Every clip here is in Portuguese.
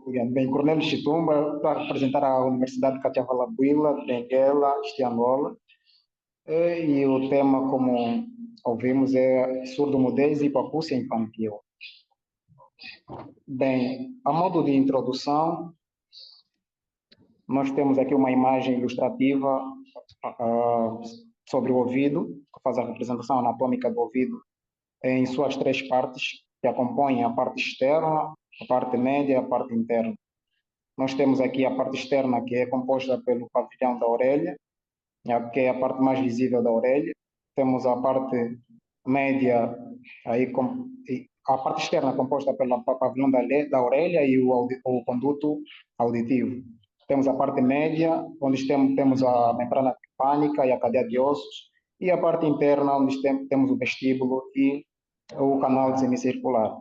Obrigado. Bem, Cornélio Chitumba, para representar a Universidade de Catiavala-Buila, Benguela, este Angola. E o tema, como ouvimos, é surdo-mudez e hipacúsia infantil. Bem, a modo de introdução, nós temos aqui uma imagem ilustrativa sobre o ouvido, que faz a representação anatômica do ouvido em suas três partes, que a compõem a parte externa, a parte média e a parte interna. Nós temos aqui a parte externa, que é composta pelo pavilhão da orelha, que é a parte mais visível da orelha. Temos a parte média, a parte externa composta pelo pavilhão da orelha e o conduto auditivo. Temos a parte média, onde temos a membrana timpânica e a cadeia de ossos, e a parte interna, onde temos o vestíbulo e o canal semicircular.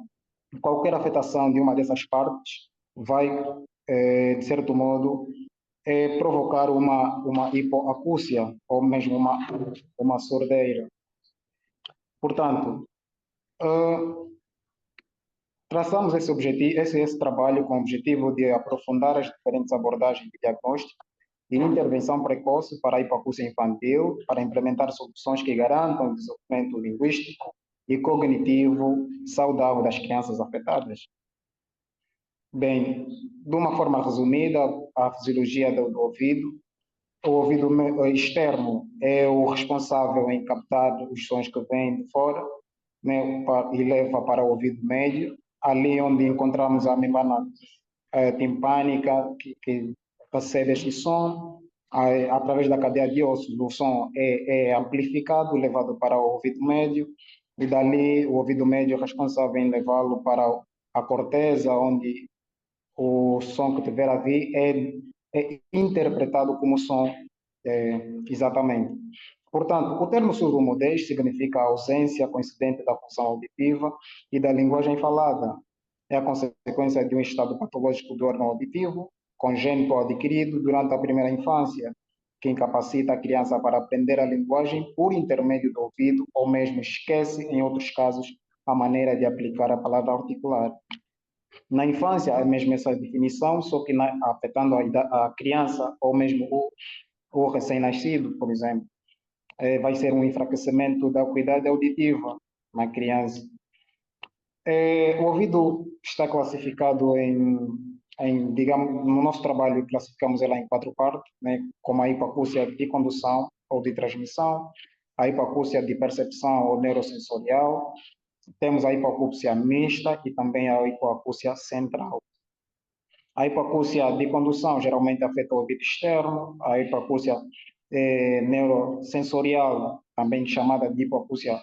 Qualquer afetação de uma dessas partes vai, de certo modo, provocar uma hipoacúsia ou mesmo uma sordeira. Portanto, traçamos esse trabalho com o objetivo de aprofundar as diferentes abordagens de diagnóstico e intervenção precoce para a hipoacúsia infantil, para implementar soluções que garantam o desenvolvimento linguístico e cognitivo saudável das crianças afetadas. Bem, de uma forma resumida, a fisiologia do ouvido. O ouvido externo é o responsável em captar os sons que vêm de fora, né, e leva para o ouvido médio, ali onde encontramos a membrana timpânica que recebe este som. Através da cadeia de ossos, o som é amplificado, levado para o ouvido médio, e dali o ouvido médio é responsável em levá-lo para a corteza, onde o som que tiver a vir é interpretado como som exatamente. Portanto, o termo surdo-mudez significa a ausência coincidente da função auditiva e da linguagem falada. É a consequência de um estado patológico do órgão auditivo, congênito ou adquirido durante a primeira infância, que incapacita a criança para aprender a linguagem por intermédio do ouvido ou mesmo esquece, em outros casos, a maneira de aplicar a palavra articular. Na infância, é mesmo essa definição, só que afetando a criança ou mesmo o recém-nascido, por exemplo, vai ser um enfraquecimento da acuidade auditiva na criança. O ouvido está classificado digamos, no nosso trabalho classificamos ela em quatro partes, né, como a hipoacúsia de condução ou de transmissão, a hipoacúsia de percepção ou neurosensorial, temos a hipoacúsia mista e também a hipoacúsia central. A hipoacúsia de condução geralmente afeta o ouvido externo, a hipoacúsia neurosensorial, também chamada de hipoacúsia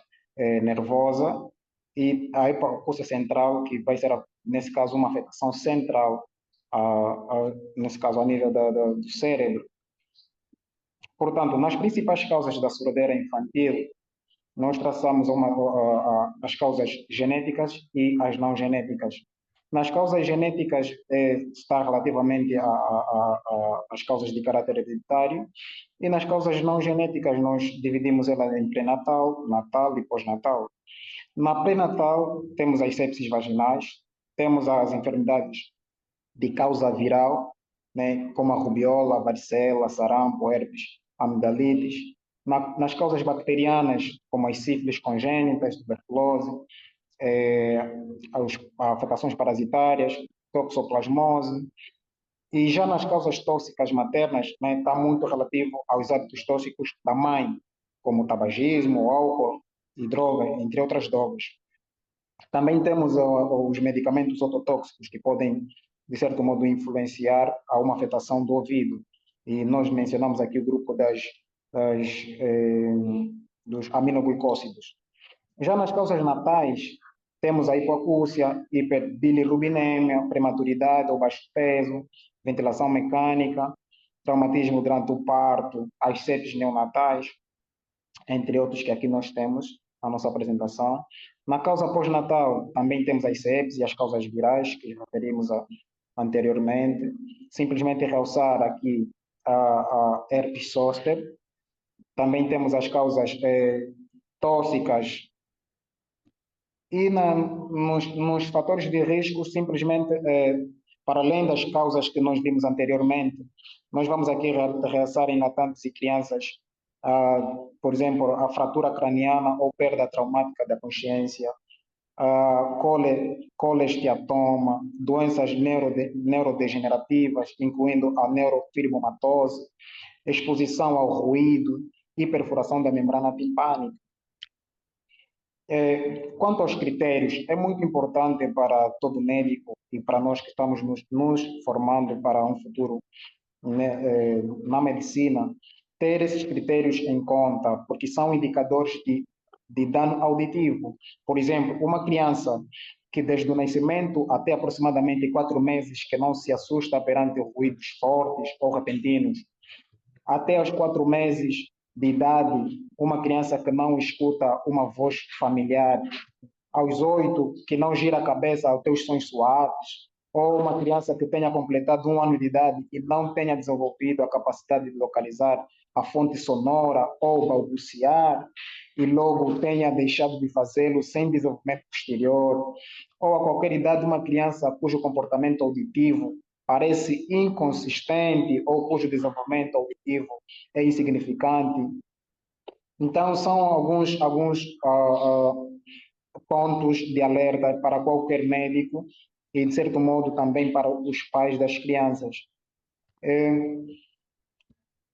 nervosa, e a hipoacúsia central, que vai ser, nesse caso, uma afetação central, nesse caso, a nível do cérebro. Portanto, nas principais causas da surdez infantil, nós traçamos as causas genéticas e as não genéticas. Nas causas genéticas está relativamente às causas de caráter hereditário, e nas causas não genéticas nós dividimos ela em pré-natal, natal e pós-natal. Na pré-natal temos as sepses vaginais, temos as enfermidades de causa viral, né, como a rubiola, varicela, sarampo, herpes, amidalites. Nas causas bacterianas, como as sífilis congênitas, tuberculose, as afetações parasitárias, toxoplasmose. E já nas causas tóxicas maternas, né, está muito relativo aos hábitos tóxicos da mãe, como o tabagismo, o álcool e droga, entre outras drogas. Também temos os medicamentos ototóxicos que podem, de certo modo, influenciar a uma afetação do ouvido. E nós mencionamos aqui o grupo dos aminoglicósidos. Já nas causas natais, temos a hipoacúsia, hiperbilirrubinemia, prematuridade ou baixo peso, ventilação mecânica, traumatismo durante o parto, as sepses neonatais, entre outros que aqui nós temos na nossa apresentação. Na causa pós-natal, também temos as sepses e as causas virais, que referimos anteriormente. Simplesmente realçar aqui a herpes zoster. Também temos as causas tóxicas. E nos fatores de risco, simplesmente Para além das causas que nós vimos anteriormente, nós vamos aqui realçar em latantes e crianças, por exemplo, a fratura craniana ou perda traumática da consciência, colesteatoma, doenças neurodegenerativas, incluindo a neurofibromatose, exposição ao ruído e perfuração da membrana timpânica. Quanto aos critérios, é muito importante para todo médico e para nós que estamos nos formando para um futuro, né, na medicina, ter esses critérios em conta, porque são indicadores de dano auditivo. Por exemplo, uma criança que desde o nascimento até aproximadamente 4 meses que não se assusta perante ruídos fortes ou repentinos, até aos 4 meses de idade, uma criança que não escuta uma voz familiar, aos 8, que não gira a cabeça aos teus sons suaves, ou uma criança que tenha completado 1 ano de idade e não tenha desenvolvido a capacidade de localizar a fonte sonora ou balbuciar, e logo tenha deixado de fazê-lo sem desenvolvimento posterior, ou a qualquer idade uma criança cujo comportamento auditivo parece inconsistente ou cujo desenvolvimento auditivo é insignificante. Então, são alguns pontos de alerta para qualquer médico e, de certo modo, também para os pais das crianças.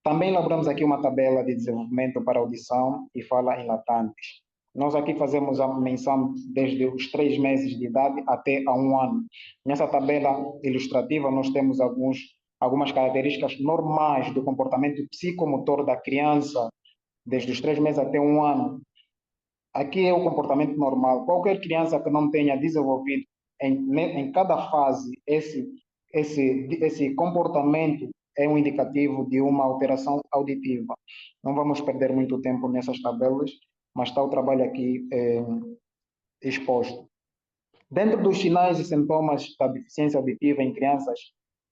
Também elaboramos aqui uma tabela de desenvolvimento para audição e fala em latantes. Nós aqui fazemos a menção desde os 3 meses de idade até a 1 ano. Nessa tabela ilustrativa, nós temos algumas características normais do comportamento psicomotor da criança, desde os 3 meses até 1 ano. Aqui é o comportamento normal. Qualquer criança que não tenha desenvolvido em cada fase esse comportamento é um indicativo de uma alteração auditiva. Não vamos perder muito tempo nessas tabelas, mas está o trabalho aqui exposto. Dentro dos sinais e sintomas da deficiência auditiva em crianças,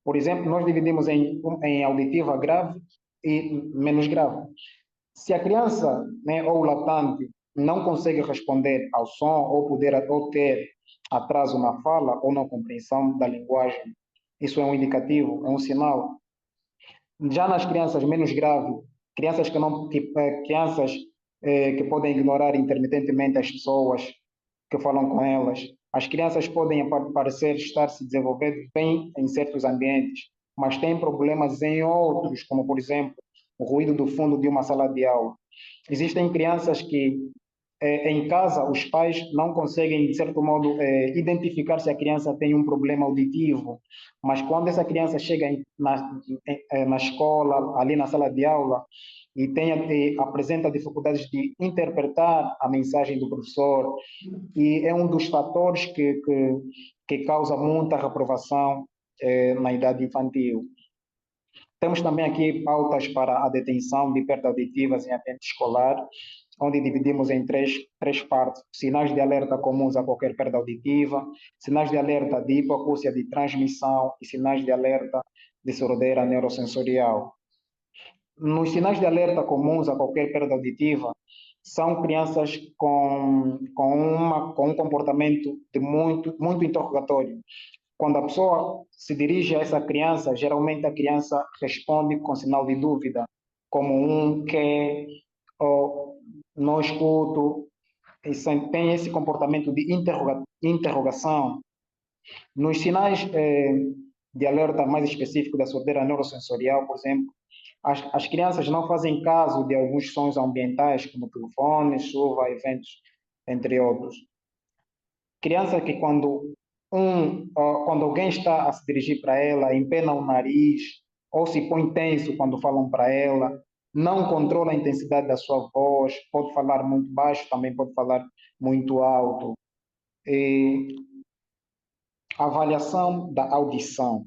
por exemplo, nós dividimos em auditiva grave e menos grave. Se a criança, né, ou o latente não consegue responder ao som ou ter atraso na fala ou na compreensão da linguagem, isso é um indicativo, é um sinal. Já nas crianças menos graves, crianças que podem ignorar intermitentemente as pessoas que falam com elas, as crianças podem parecer estar se desenvolvendo bem em certos ambientes, mas têm problemas em outros, como por exemplo, o ruído do fundo de uma sala de aula. Existem crianças que em casa os pais não conseguem, de certo modo, identificar se a criança tem um problema auditivo, mas quando essa criança chega na escola, ali na sala de aula, e apresenta dificuldades de interpretar a mensagem do professor, e é um dos fatores que causa muita reprovação na idade infantil. Temos também aqui pautas para a detenção de perdas auditivas em ambiente escolar, onde dividimos em três partes: sinais de alerta comuns a qualquer perda auditiva, sinais de alerta de hipoacússia de transmissão e sinais de alerta de surdez neurosensorial. Nos sinais de alerta comuns a qualquer perda auditiva, são crianças com um comportamento de muito interrogatório. Quando a pessoa se dirige a essa criança, geralmente a criança responde com sinal de dúvida, como que, ou não escuto, e tem esse comportamento de interrogação. Nos sinais de alerta mais específico da surdez neurosensorial, por exemplo, as crianças não fazem caso de alguns sons ambientais, como telefones, chuva, eventos, entre outros. Criança que quando alguém está a se dirigir para ela, empena o nariz ou se põe tenso quando falam para ela, não controla a intensidade da sua voz, pode falar muito baixo, também pode falar muito alto. Avaliação da audição.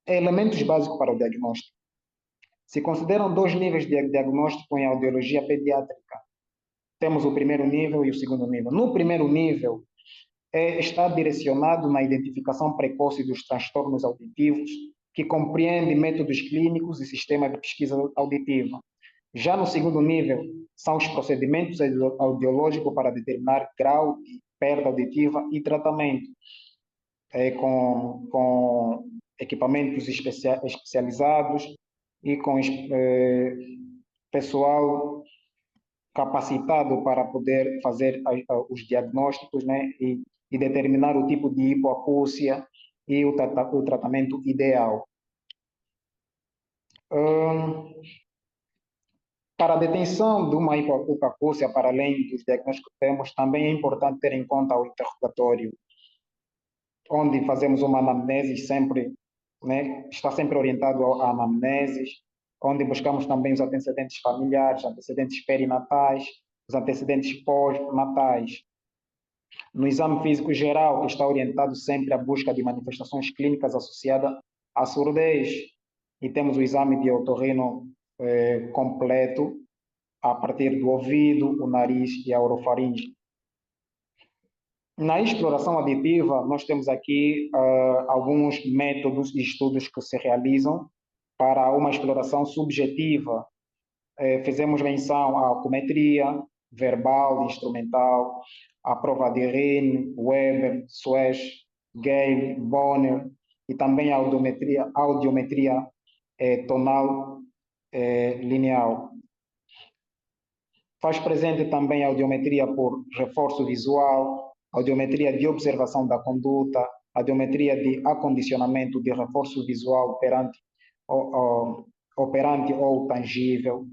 Elementos básicos para o diagnóstico. Se consideram 2 níveis de diagnóstico em audiologia pediátrica. Temos o primeiro nível e o segundo nível. No primeiro nível, está direcionado na identificação precoce dos transtornos auditivos, que compreende métodos clínicos e sistemas de pesquisa auditiva. Já no segundo nível, são os procedimentos audiológicos para determinar grau de perda auditiva e tratamento. com equipamentos especializados e com pessoal capacitado para poder fazer os diagnósticos, né, e determinar o tipo de hipoacúsia e o tratamento ideal. Para a detenção de uma hipoacúsia, para além dos diagnósticos que temos, também é importante ter em conta o interrogatório, onde fazemos uma anamnese sempre, né, está sempre orientado à anamnese, onde buscamos também os antecedentes familiares, antecedentes perinatais, os antecedentes pós-natais. No exame físico geral, que está orientado sempre à busca de manifestações clínicas associadas à surdez, e temos o exame de otorrino completo, a partir do ouvido, o nariz e a orofaringe. Na exploração aditiva, nós temos aqui alguns métodos e estudos que se realizam para uma exploração subjetiva. Fizemos menção à alcometria verbal, instrumental, à prova de Rhine, Weber, Swash, Gale, Bonner e também a audiometria tonal linear. Faz presente também a audiometria por reforço visual, audiometria de observação da conduta, audiometria de acondicionamento de reforço visual operante ou tangível,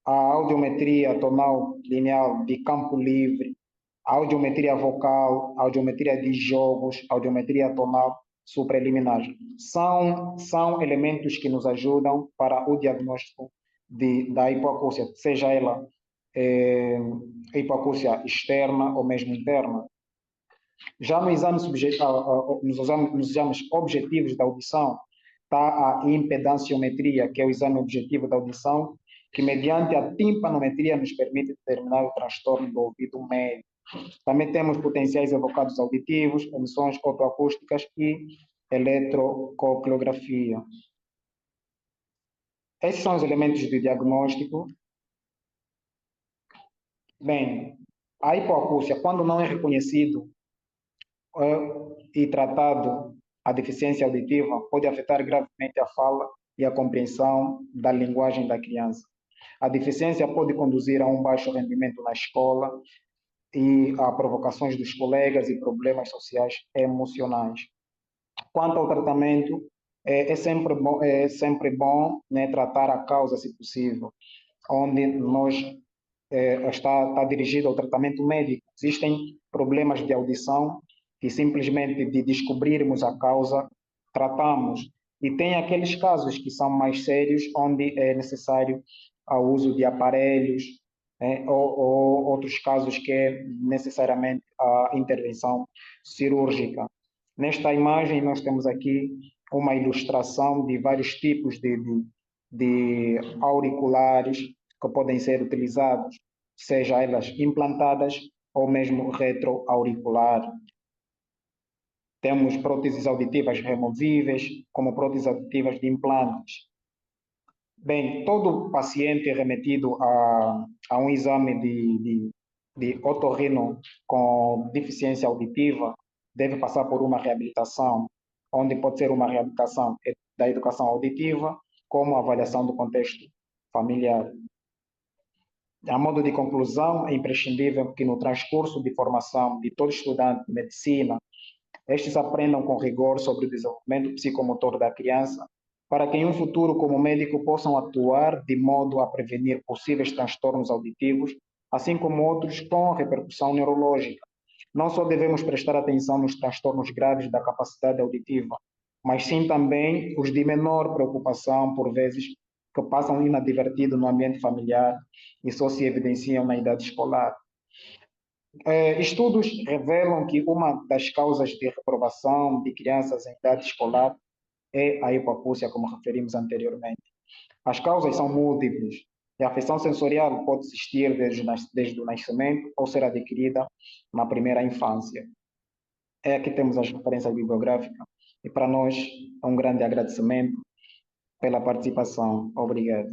a audiometria tonal linear de campo livre, a audiometria vocal, a audiometria de jogos, a audiometria tonal supraliminar. São elementos que nos ajudam para o diagnóstico da hipoacúsia, seja ela hipoacúsia externa ou mesmo interna. Já no exame nos exames objetivos da audição, está a impedanciometria, que é o exame objetivo da audição, que mediante a timpanometria nos permite determinar o transtorno do ouvido médio. Também temos potenciais evocados auditivos, emissões otoacústicas e eletrococleografia. Esses são os elementos de diagnóstico. Bem, a hipoacúsia, quando não é reconhecido e tratado, a deficiência auditiva pode afetar gravemente a fala e a compreensão da linguagem da criança. A deficiência pode conduzir a um baixo rendimento na escola e a provocações dos colegas e problemas sociais e emocionais. Quanto ao tratamento, é sempre bom, né, tratar a causa, se possível, onde nós está dirigido ao tratamento médico. Existem problemas de audição que simplesmente de descobrirmos a causa, tratamos. E tem aqueles casos que são mais sérios, onde é necessário o uso de aparelhos, ou outros casos que é necessariamente a intervenção cirúrgica. Nesta imagem, nós temos aqui uma ilustração de vários tipos de auriculares que podem ser utilizados, seja elas implantadas ou mesmo retroauricular. Temos próteses auditivas removíveis, como próteses auditivas de implantes. Bem, todo paciente remetido a um exame de otorrino com deficiência auditiva deve passar por uma reabilitação, onde pode ser uma reabilitação da educação auditiva, como avaliação do contexto familiar. A modo de conclusão, é imprescindível que no transcurso de formação de todo estudante de medicina, estes aprendam com rigor sobre o desenvolvimento psicomotor da criança, para que em um futuro, como médico, possam atuar de modo a prevenir possíveis transtornos auditivos, assim como outros com repercussão neurológica. Não só devemos prestar atenção nos transtornos graves da capacidade auditiva, mas sim também os de menor preocupação, por vezes, que passam inadvertidos no ambiente familiar e só se evidenciam na idade escolar. Estudos revelam que uma das causas de reprovação de crianças em idade escolar é a hipoacúsia, como referimos anteriormente. As causas são múltiplas. A afecção sensorial pode existir desde o nascimento ou ser adquirida na primeira infância. Aqui temos as referências bibliográficas e para nós é um grande agradecimento pela participação. Obrigado.